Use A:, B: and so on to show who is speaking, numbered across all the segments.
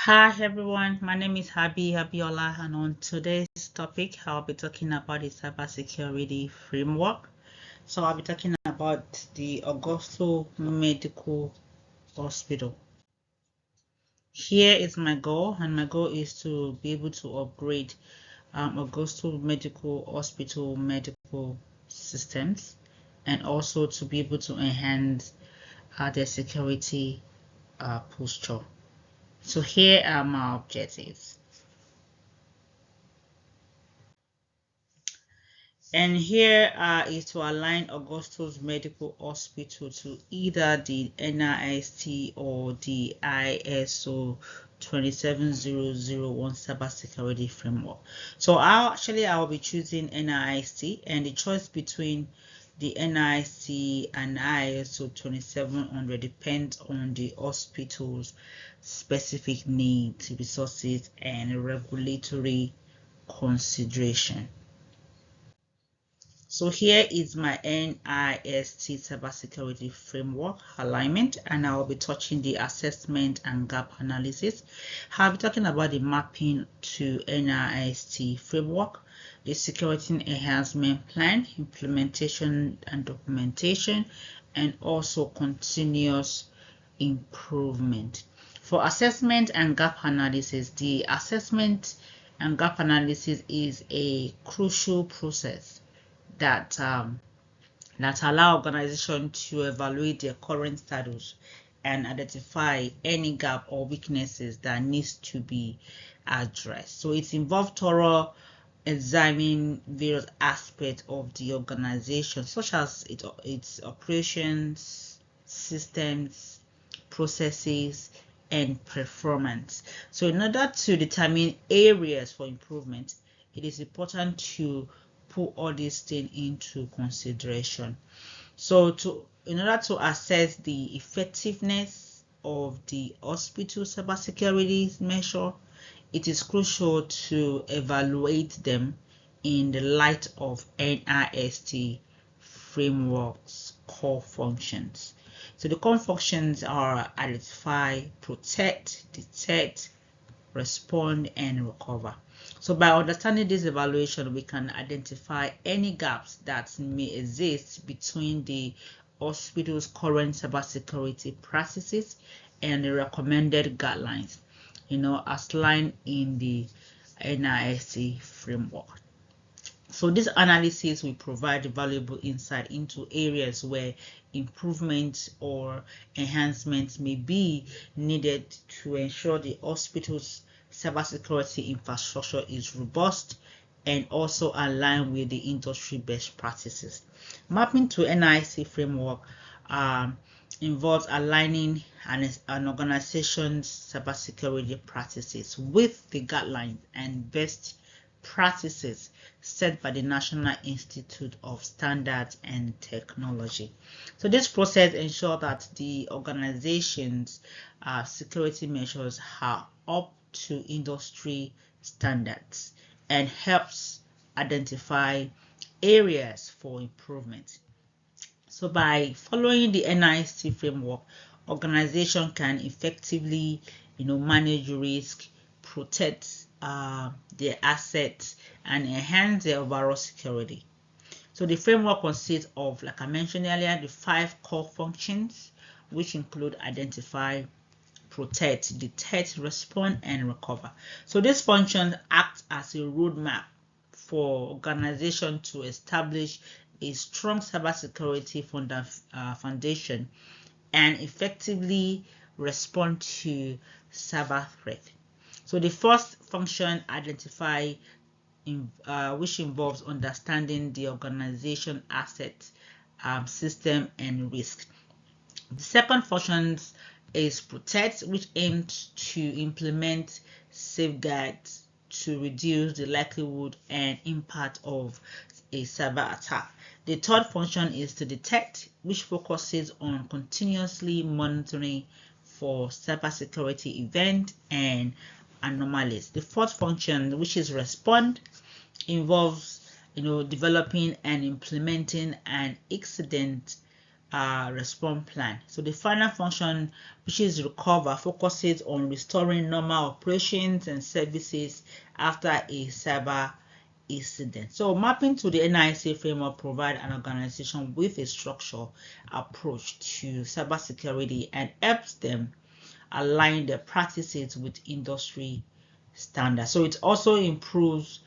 A: Hi everyone, my name is Abiola, and on today's topic, I'll be talking about the cybersecurity framework. So I'll be talking about the Augusto Medical Hospital. Here is my goal, and my goal is to be able to upgrade Augusto Medical Hospital medical systems, and also to be able to enhance their security posture. So here are my objectives. And here is to align Augusto's Medical Hospital to either the NIST or the ISO 27001 Cybersecurity Framework. So I'll be choosing NIST, and the choice between the NIST and ISO 2700 depends on the hospital's specific needs, resources, and regulatory consideration. So here is my NIST Cybersecurity Framework alignment, and I will be touching the assessment and gap analysis. I'll be talking about the mapping to NIST framework, the security enhancement plan, implementation and documentation, and also continuous improvement. For assessment and gap analysis, the assessment and gap analysis is a crucial process that allow organization to evaluate their current status and identify any gap or weaknesses that needs to be addressed. So it involves thorough examining various aspects of the organization, such as its operations, systems, processes, and performance. So in order to determine areas for improvement, it is important to put all these things into consideration. So in order to assess the effectiveness of the hospital cybersecurity measure, it is crucial to evaluate them in the light of NIST framework's core functions. So the core functions are identify, protect, detect, respond, and recover. So by understanding this evaluation, we can identify any gaps that may exist between the hospital's current cybersecurity practices and the recommended guidelines, outlined in the NIST framework. So this analysis will provide valuable insight into areas where improvements or enhancements may be needed to ensure the hospital's cybersecurity infrastructure is robust and also aligned with the industry best practices. Mapping to NIC framework involves aligning an organization's cybersecurity practices with the guidelines and best practices set by the National Institute of Standards and Technology. So this process ensures that the organization's security measures are up to industry standards and helps identify areas for improvement. So by following the NIST framework, organization can effectively, manage risk, protect their assets, and enhance their overall security. So the framework consists of, like I mentioned earlier, the 5 core functions, which include identify, protect, detect, respond, and recover. So these functions act as a roadmap for organization to establish a strong cybersecurity foundation and effectively respond to cyber threat. So the first function, identify, which involves understanding the organization assets, system, and risk. The second function is protect, which aims to implement safeguards to reduce the likelihood and impact of a cyber attack. The third function is to detect, which focuses on continuously monitoring for cybersecurity events and anomalies. The fourth function, which is respond, involves developing and implementing an incident response plan. So the final function, which is recover, focuses on restoring normal operations and services after a cyber incident. So mapping to the NIC framework provide an organization with a structured approach to cybersecurity and helps them align their practices with industry standards. So it also improves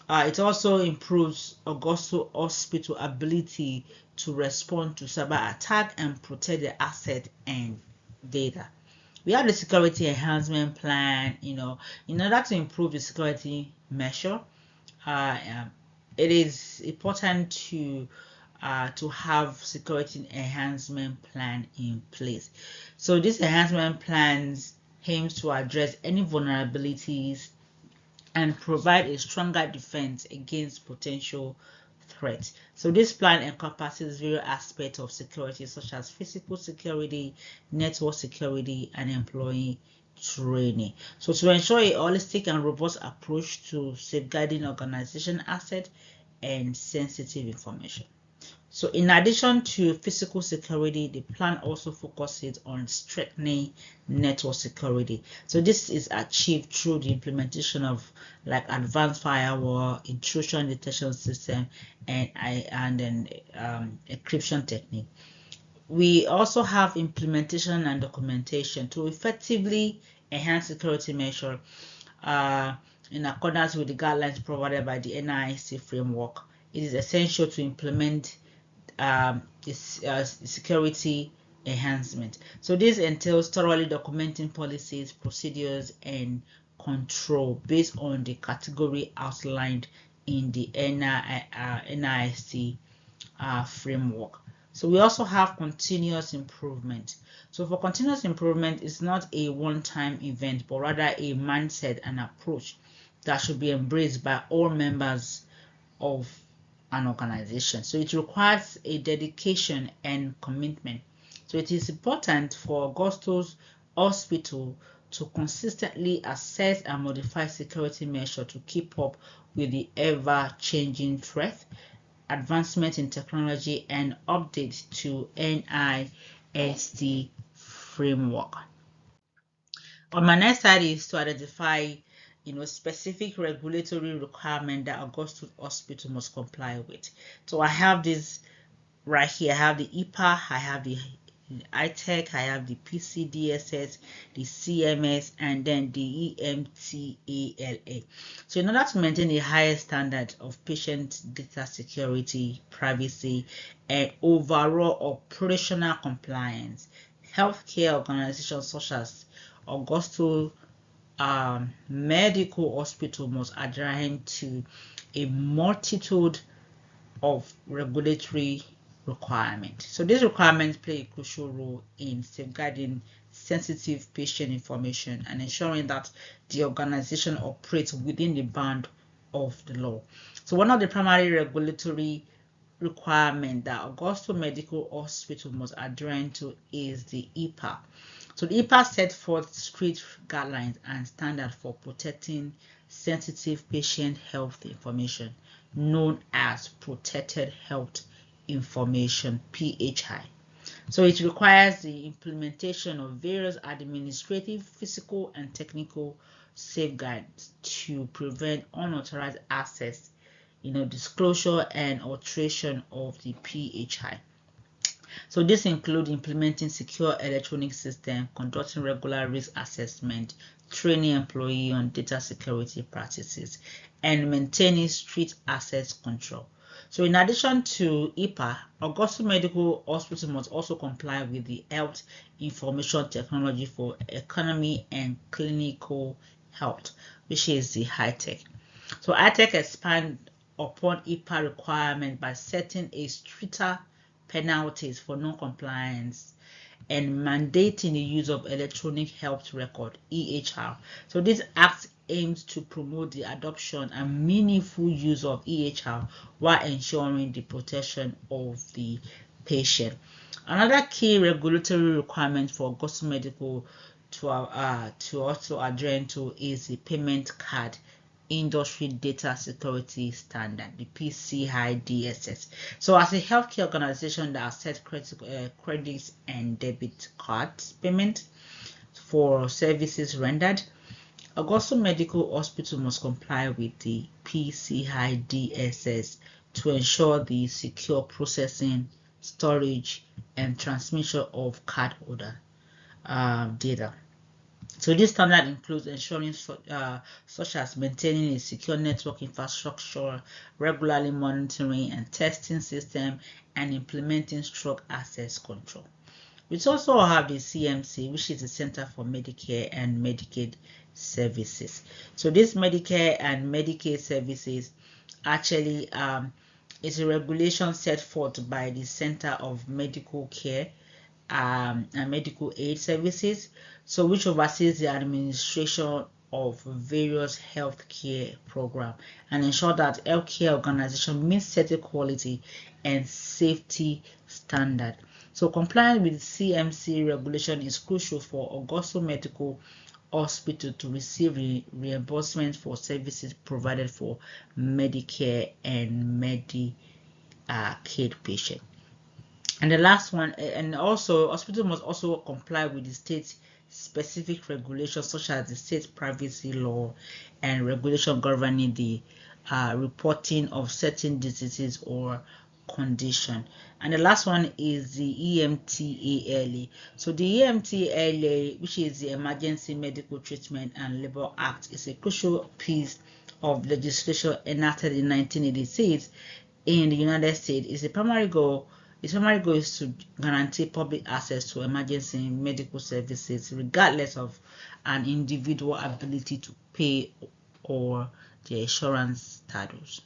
A: Augusto Hospital ability to respond to cyber attack and protect the asset and data. We have the security enhancement plan. In order to improve the security measure, it is important to have security enhancement plan in place. So these enhancement plans aims to address any vulnerabilities and provide a stronger defense against potential threats. So this plan encompasses various aspects of security such as physical security, network security, and employee training. So to ensure a holistic and robust approach to safeguarding organization assets and sensitive information. So in addition to physical security, the plan also focuses on strengthening network security. So this is achieved through the implementation of like advanced firewall, intrusion detection system, and encryption technique. We also have implementation and documentation to effectively enhance security measure in accordance with the guidelines provided by the NIC framework. It is essential to implement security enhancement. So this entails thoroughly documenting policies, procedures, and control based on the category outlined in the NIC framework. So we also have continuous improvement. So for continuous improvement, it's not a one-time event, but rather a mindset and approach that should be embraced by all members of an organization. So it requires a dedication and commitment. So it is important for Augusto's Hospital to consistently assess and modify security measures to keep up with the ever-changing threat, advancement in technology, and updates to NIST framework. On my next slide is to identify specific regulatory requirement that Augusto Hospital must comply with. So I have this right here. I have the EPA, I have the ITEC, I have the PCDSS, the CMS, and then the EMTALA. So in order to maintain a higher standard of patient data security, privacy, and overall operational compliance, healthcare organizations such as Augusto medical hospital must adhere to a multitude of regulatory requirements. So these requirements play a crucial role in safeguarding sensitive patient information and ensuring that the organization operates within the bound of the law. So one of the primary regulatory requirements that Augusto Medical Hospital must adhere to is the EPA. So the EPA set forth strict guidelines and standards for protecting sensitive patient health information, known as Protected Health Information, PHI. So it requires the implementation of various administrative, physical, and technical safeguards to prevent unauthorized access, disclosure and alteration of the PHI. So this includes implementing secure electronic system, conducting regular risk assessment, training employees on data security practices, and maintaining strict access control. So in addition to EPA, Augusto Medical Hospital must also comply with the Health Information Technology for Economy and Clinical Health, which is the HITECH. So HITECH expands upon EPA requirement by setting a stricter penalties for non-compliance and mandating the use of electronic health record, EHR. So this act aims to promote the adoption and meaningful use of EHR while ensuring the protection of the patient. Another key regulatory requirement for Augusto Medical to also adhere to is the payment card Industry Data Security Standard, the PCI DSS. So as a healthcare organization that accepts credits and debit cards payment for services rendered, Augusta Medical Hospital must comply with the PCI DSS to ensure the secure processing, storage, and transmission of cardholder data. So this standard includes ensuring such as maintaining a secure network infrastructure, regularly monitoring and testing system, and implementing strong access control. We also have the CMC, which is the Center for Medicare and Medicaid Services. So this Medicare and Medicaid Services actually is a regulation set forth by the Center of Medical Care and Medical Aid Services, so which oversees the administration of various healthcare programs and ensure that healthcare organization meet certain quality and safety standard. So compliance with CMC regulation is crucial for Augusta Medical Hospital to receive reimbursement for services provided for Medicare and Medicaid patients. And the last one, and also hospital must also comply with the state specific regulations such as the state privacy law and regulation governing the reporting of certain diseases or condition. And the last one is the EMTALA. So the EMTALA, which is the Emergency Medical Treatment and Labor Act, is a crucial piece of legislation enacted in 1986 in the United States. Its primary goal is to guarantee public access to emergency medical services regardless of an individual's ability to pay or their insurance status.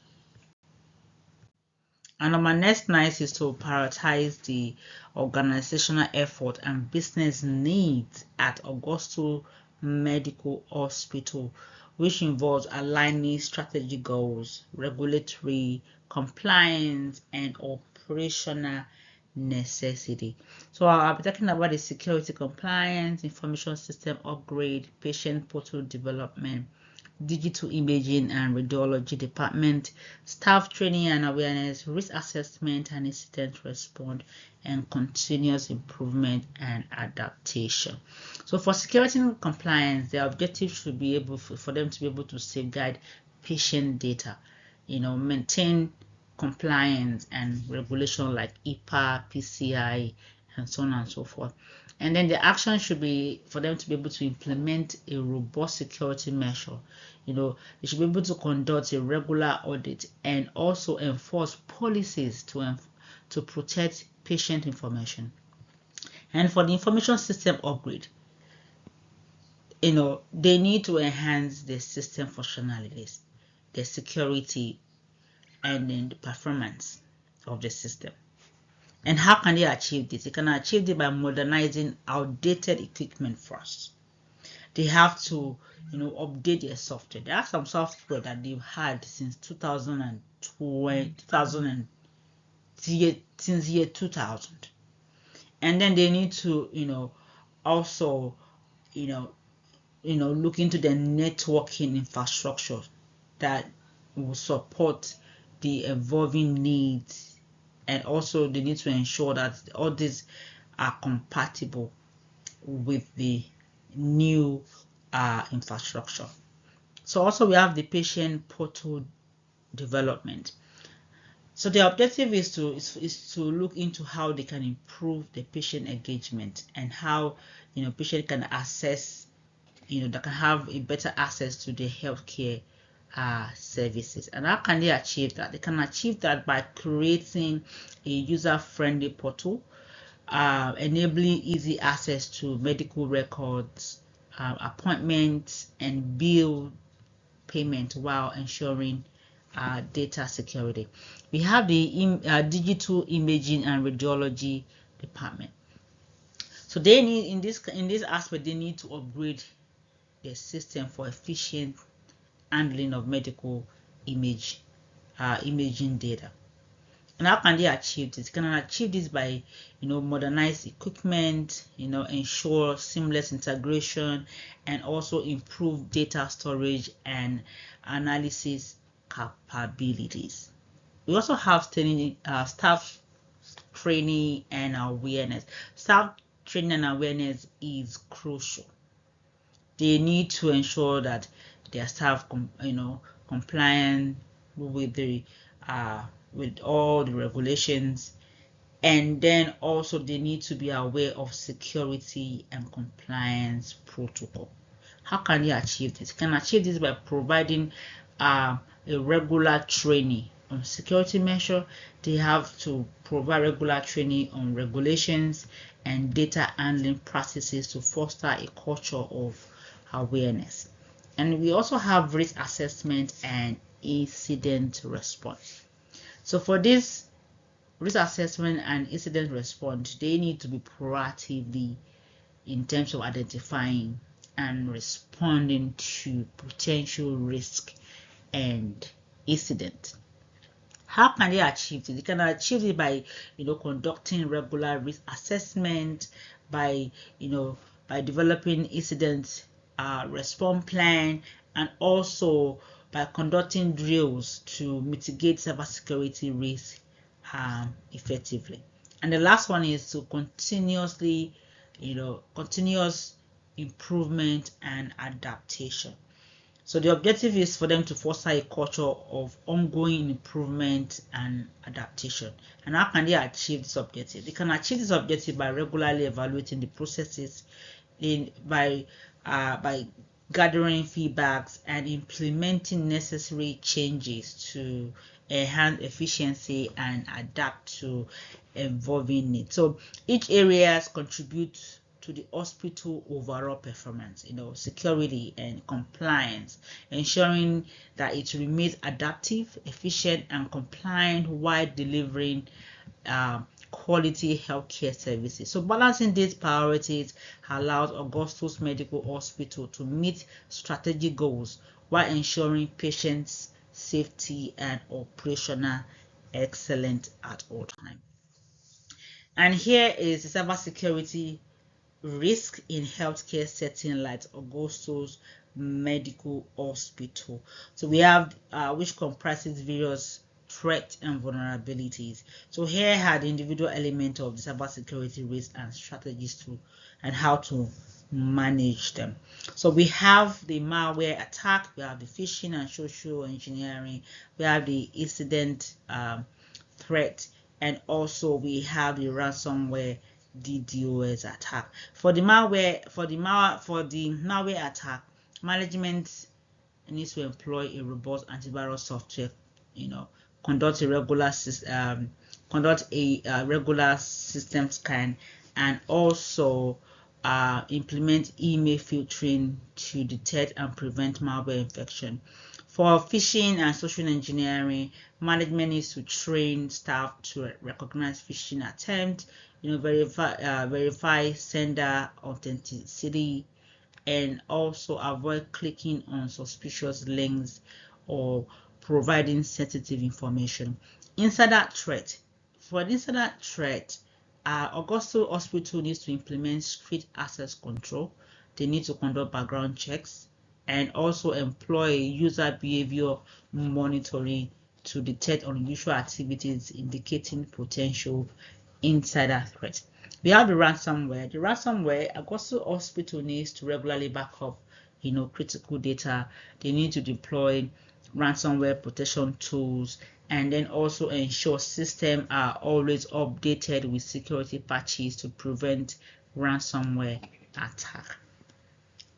A: And number next nice is to prioritize the organizational effort and business needs at Augusta Medical Hospital, which involves aligning strategic goals, regulatory compliance, and operational necessity. So I'll be talking about the security compliance, information system upgrade, patient portal development, digital imaging and radiology department, staff training and awareness, risk assessment and incident response, and continuous improvement and adaptation. So for security and compliance, the objective should be able for them to be able to safeguard patient data, maintain compliance and regulation like HIPAA, PCI, and so on and so forth. And then the action should be for them to be able to implement a robust security measure. They should be able to conduct a regular audit and also enforce policies to protect patient information. And for the information system upgrade, they need to enhance the system functionalities, the security, and then the performance of the system. And how can they achieve this? They can achieve it by modernizing outdated equipment first. They have to, update their software. There are some software that they've had since 2020, since year 2000. And then they need to, also, look into the networking infrastructure that will support the evolving needs, and also they need to ensure that all these are compatible with the new infrastructure. So also we have the patient portal development. So the objective is to look into how they can improve the patient engagement and how patient can access, they can have a better access to the healthcare services. And how can they achieve that? They can achieve that by creating a user-friendly portal, enabling easy access to medical records, appointments, and bill payment while ensuring data security. We have the digital imaging and radiology department. So they need in this aspect they need to upgrade their system for efficient handling of medical imaging data. And how can they achieve this? Can achieve this by, modernize equipment, ensure seamless integration, and also improve data storage and analysis capabilities. We also have staff training and awareness. Staff training and awareness is crucial. They need to ensure that their staff, compliant with the with all the regulations, and then also they need to be aware of security and compliance protocol. How can they achieve this? Can achieve this by providing a regular training on security measure. They have to provide regular training on regulations and data handling practices to foster a culture of awareness. And we also have risk assessment and incident response. So for this risk assessment and incident response, they need to be proactively in terms of identifying and responding to potential risk and incident. How can they achieve this? They can achieve it by, conducting regular risk assessment, by, by developing incident response plan, and also by conducting drills to mitigate cybersecurity risk effectively. And the last one is to continuous improvement and adaptation. So the objective is for them to foster a culture of ongoing improvement and adaptation. And how can they achieve this objective? They can achieve this objective by regularly evaluating the processes, by gathering feedbacks and implementing necessary changes to enhance efficiency and adapt to evolving needs. So each areas contribute to the hospital overall performance, security and compliance, ensuring that it remains adaptive, efficient, and compliant while delivering quality healthcare services. So balancing these priorities allows Augustus Medical Hospital to meet strategic goals while ensuring patients' safety and operational excellence at all times. And here is the cybersecurity risk in healthcare setting like Augustus Medical Hospital. So we have which comprises various threats and vulnerabilities. So here are the individual element of the cybersecurity risk and strategies to and how to manage them. So we have the malware attack, we have the phishing and social engineering, we have the incident threat, and also we have the ransomware DDoS attack. For the malware attack, management needs to employ a robust antivirus software, conduct a regular system scan, and also implement email filtering to detect and prevent malware infection. For phishing and social engineering, management needs to train staff to recognize phishing attempts, verify sender authenticity, and also avoid clicking on suspicious links or providing sensitive information. Insider threat. For the insider threat, Augusto Hospital needs to implement strict access control. They need to conduct background checks and also employ user behavior monitoring to detect unusual activities indicating potential insider threat. We have the ransomware. The ransomware, Augusto Hospital needs to regularly back up, critical data. They need to deploy ransomware protection tools, and then also ensure systems are always updated with security patches to prevent ransomware attack.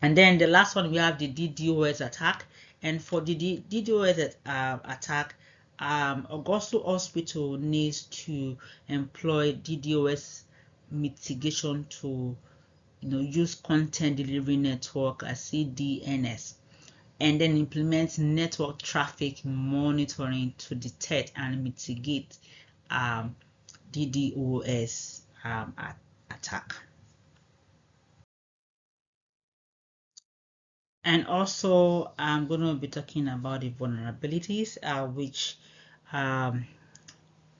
A: And then the last one, we have the DDoS attack. And for the DDoS attack, Augusto Hospital needs to employ DDoS mitigation to use content delivery network as CDNS, and then implement network traffic monitoring to detect and mitigate DDoS attack. And also I'm going to be talking about the vulnerabilities which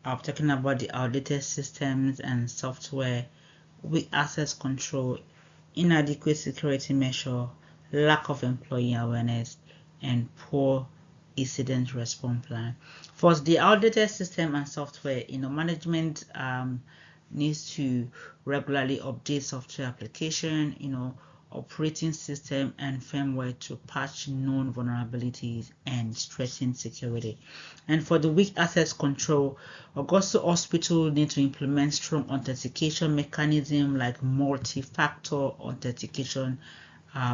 A: I'll be talking about the outdated systems and software, weak access control, inadequate security measure, lack of employee awareness, and poor incident response plan. First, the outdated system and software, management needs to regularly update software application, operating system and firmware to patch known vulnerabilities and strengthen security. And for the weak access control, Augusto Hospital need to implement strong authentication mechanism like multi-factor authentication,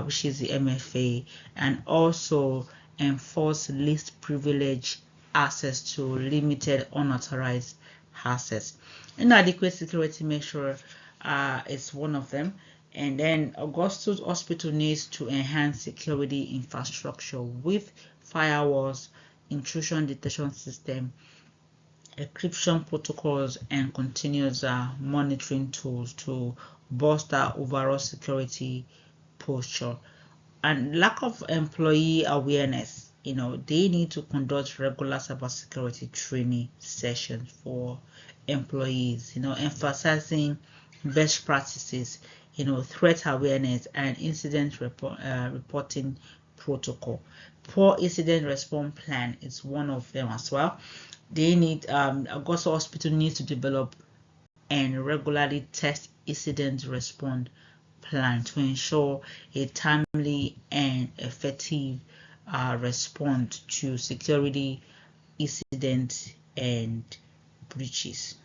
A: which is the MFA, and also enforce least privilege access to limited unauthorized access. Inadequate security measure is one of them. And then Augustus Hospital needs to enhance security infrastructure with firewalls, intrusion detection system, encryption protocols, and continuous monitoring tools to bolster overall security posture. And lack of employee awareness, they need to conduct regular cybersecurity training sessions for employees, emphasizing best practices, threat awareness and incident reporting protocol. Poor incident response plan is one of them as well. They need Augusta Hospital needs to develop and regularly test incident response plan to ensure a timely and effective response to security incidents and breaches.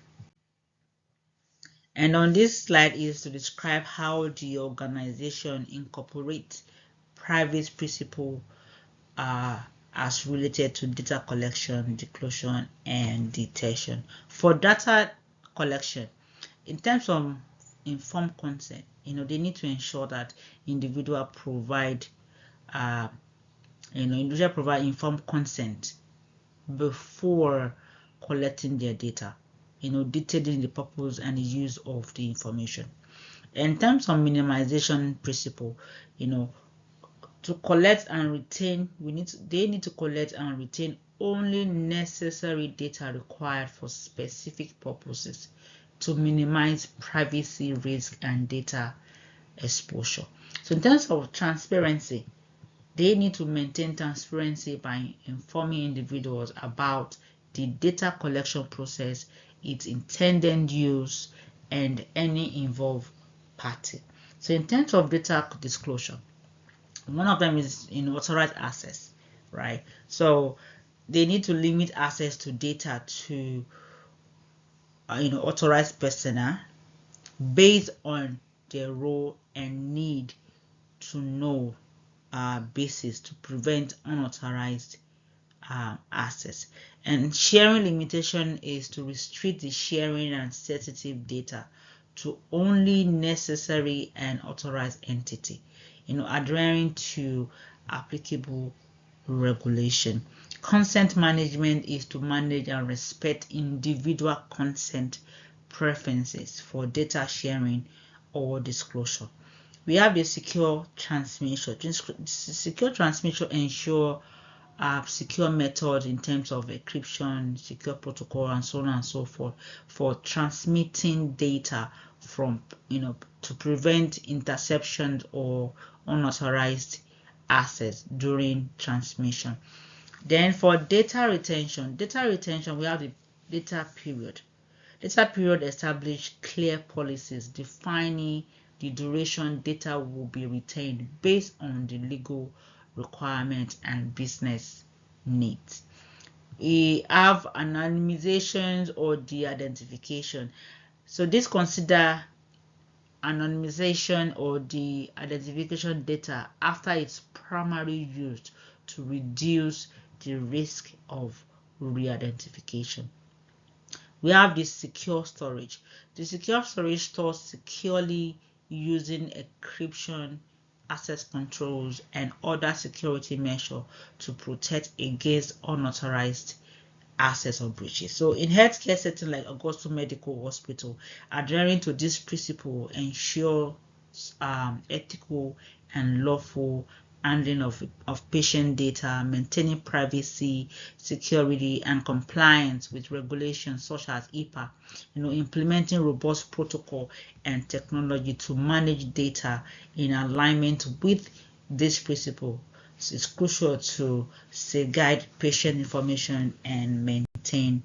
A: And on this slide is to describe how the organization incorporates private principle as related to data collection, disclosure, and detection. For data collection, in terms of informed consent, they need to ensure that individual provide informed consent before collecting their data, detailing the purpose and the use of the information. In terms of minimization principle, to collect and retain, they need to collect and retain only necessary data required for specific purposes to minimize privacy risk and data exposure. So in terms of transparency, they need to maintain transparency by informing individuals about the data collection process, its intended use, and any involved party. So in terms of data disclosure, one of them is authorized access, right? So they need to limit access to data to authorized personnel based on their role and need to know basis to prevent unauthorized access. And sharing limitation is to restrict the sharing and sensitive data to only necessary and authorized entity, adhering to applicable regulation. Consent management is to manage and respect individual consent preferences for data sharing or disclosure. We have the secure transmission. Secure transmission ensure secure method in terms of encryption, secure protocol, and so on and so forth for transmitting data from to prevent interception or unauthorized access during transmission. Then for data retention we have the data period. Data period establish clear policies defining the duration data will be retained based on the legal requirements and business needs. We have anonymizations or de-identification. So this consider anonymization or de-identification data after it's primarily used to reduce the risk of re-identification. We have the secure storage. The secure storage stores securely using encryption, access controls, and other security measures to protect against unauthorized access or breaches. So in healthcare setting like Augusto Medical Hospital, adhering to this principle ensures ethical and lawful handling of patient data, maintaining privacy, security, and compliance with regulations such as HIPAA, implementing robust protocol and technology to manage data in alignment with this principle. It's crucial to safeguard patient information and maintain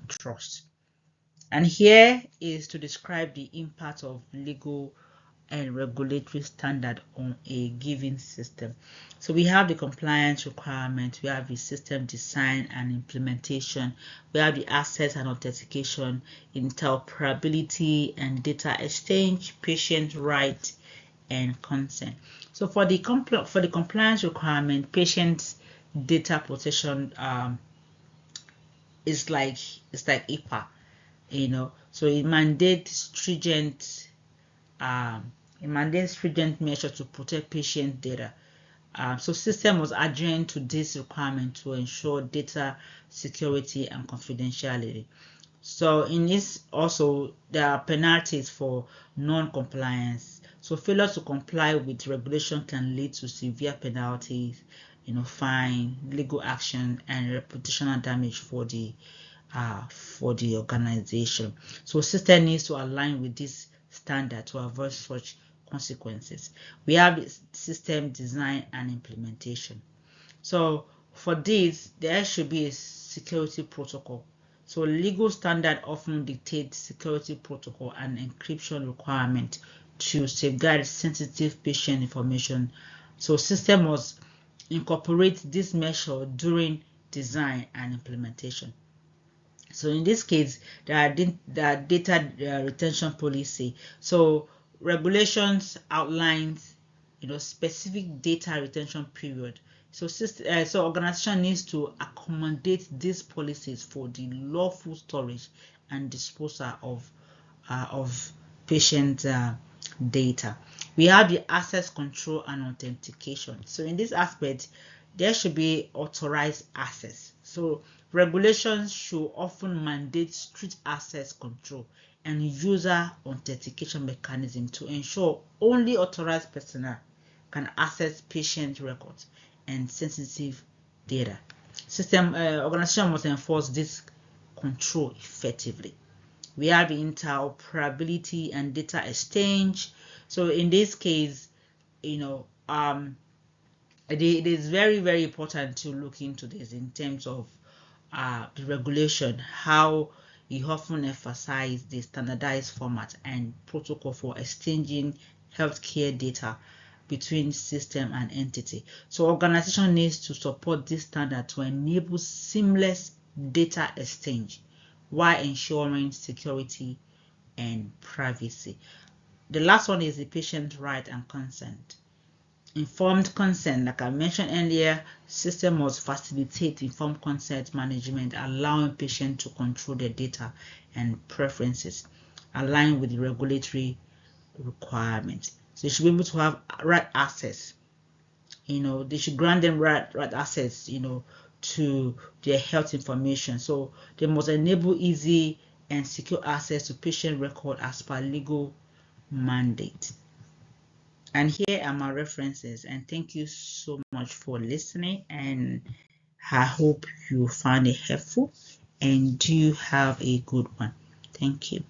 A: trust. And here is to describe the impact of legal and regulatory standard on a given system. So we have the compliance requirements, we have the system design and implementation, we have the access and authentication, interoperability and data exchange, patient right and consent. So for the compliance requirement, patient data protection is like HIPAA, so it mandates stringent measures to protect patient data. So system was adhering to this requirement to ensure data security and confidentiality. So in this also there are penalties for non-compliance. So failure to comply with regulation can lead to severe penalties, fine, legal action, and reputational damage for the organization. So system needs to align with this standard to avoid such consequences. We have the system design and implementation. So for this, there should be a security protocol. So legal standard often dictates security protocol and encryption requirement to safeguard sensitive patient information. So system must incorporate this measure during design and implementation. So in this case, there are data retention policy. So regulations outlines, specific data retention period. So organization needs to accommodate these policies for the lawful storage and disposal of patient data. We have the access control and authentication. So in this aspect, there should be authorized access. So regulations should often mandate strict access control and user authentication mechanism to ensure only authorized personnel can access patient records and sensitive data. Organization must enforce this control effectively. We have interoperability and data exchange. So in this case, it is very, very important to look into this in terms of the regulation, how you often emphasize the standardized format and protocol for exchanging healthcare data between system and entity. So organization needs to support this standard to enable seamless data exchange while ensuring security and privacy. The last one is the patient right and consent. Informed consent, like I mentioned earlier, system must facilitate informed consent management, allowing patients to control their data and preferences, aligned with the regulatory requirements. So they should be able to have right access. They should grant them right access, to their health information. So they must enable easy and secure access to patient record as per legal mandate. And here are my references, and thank you so much for listening, and I hope you found it helpful and do have a good one. Thank you.